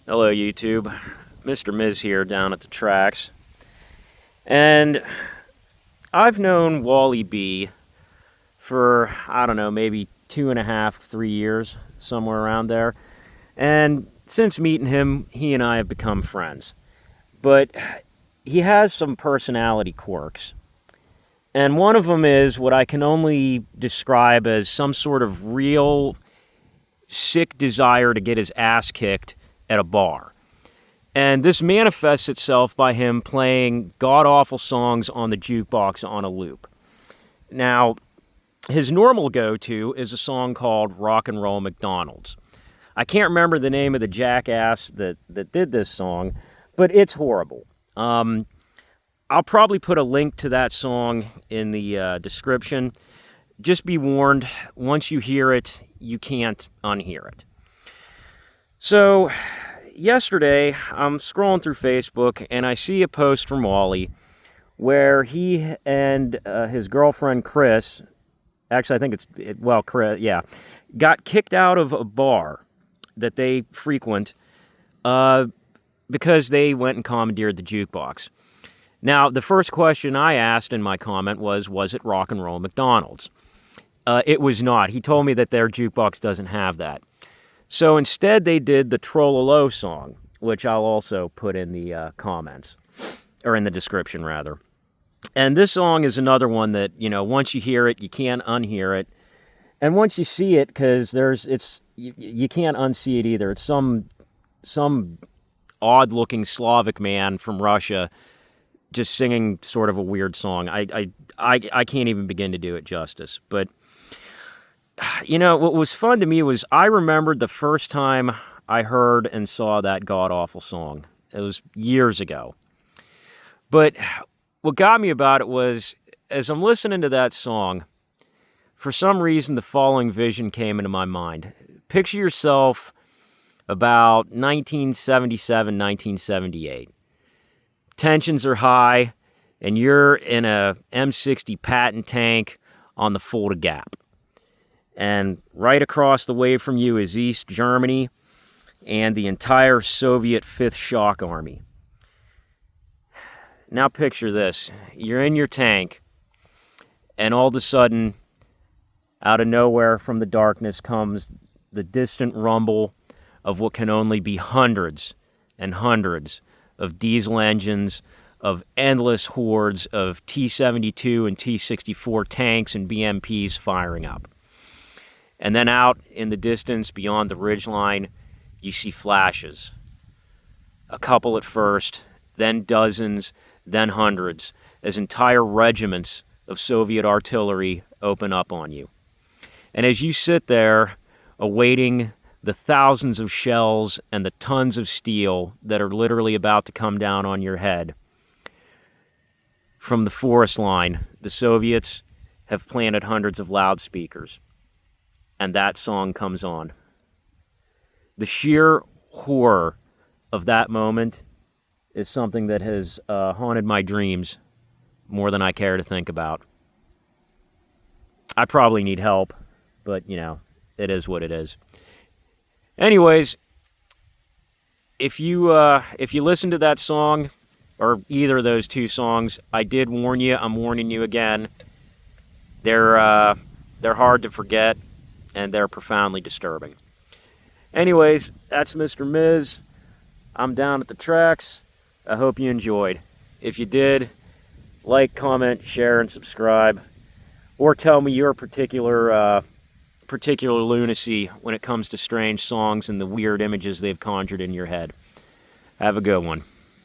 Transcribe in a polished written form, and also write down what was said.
Hello YouTube, Mr. Miz here down at the tracks, and I've known Wally B for, I don't know, maybe 2.5, 3 years, somewhere around there, and since meeting him, he and I have become friends, but he has some personality quirks, and one of them is what I can only describe as some sort of real sick desire to get his ass kicked at a bar. And this manifests itself by him playing god-awful songs on the jukebox on a loop. Now, his normal go-to is a song called Rock and Roll McDonald's. I can't remember the name of the jackass that did this song, but it's horrible. I'll probably put a link to that song in the description. Just be warned, once you hear it, you can't unhear it. So, yesterday, I'm scrolling through Facebook, and I see a post from Wally where he and his girlfriend, Chris, actually, I think Chris, yeah, got kicked out of a bar that they frequent because they went and commandeered the jukebox. Now, the first question I asked in my comment was it Rock and Roll McDonald's? It was not. He told me that their jukebox doesn't have that. So instead, they did the Trollolo song, which I'll also put in the comments, or in the description, rather. And this song is another one that, once you hear it, you can't unhear it. And once you see it, because you can't unsee it either. It's some odd-looking Slavic man from Russia just singing sort of a weird song. I can't even begin to do it justice. But what was fun to me was I remembered the first time I heard and saw that god-awful song. It was years ago. But what got me about it was, as I'm listening to that song, for some reason the following vision came into my mind. Picture yourself about 1977, 1978. Tensions are high, and you're in a M60 patent tank on the Fulda Gap. And right across the way from you is East Germany and the entire Soviet Fifth Shock Army. Now picture this. You're in your tank, and all of a sudden, out of nowhere from the darkness comes the distant rumble of what can only be hundreds and hundreds of diesel engines, of endless hordes of T-72 and T-64 tanks and BMPs firing up. And then out in the distance, beyond the ridgeline, you see flashes. A couple at first, then dozens, then hundreds, as entire regiments of Soviet artillery open up on you. And as you sit there, awaiting the thousands of shells and the tons of steel that are literally about to come down on your head, from the forest line, the Soviets have planted hundreds of loudspeakers. And that song comes on. The sheer horror of that moment is something that has haunted my dreams more than I care to think about. I probably need help, but, it is what it is. Anyways, if you listen to that song, or either of those two songs, I did warn you. I'm warning you again. They're hard to forget, and they're profoundly disturbing. Anyways, that's Mr. Miz. I'm down at the tracks. I hope you enjoyed. If you did, like, comment, share, and subscribe. Or tell me your particular lunacy when it comes to strange songs and the weird images they've conjured in your head. Have a good one.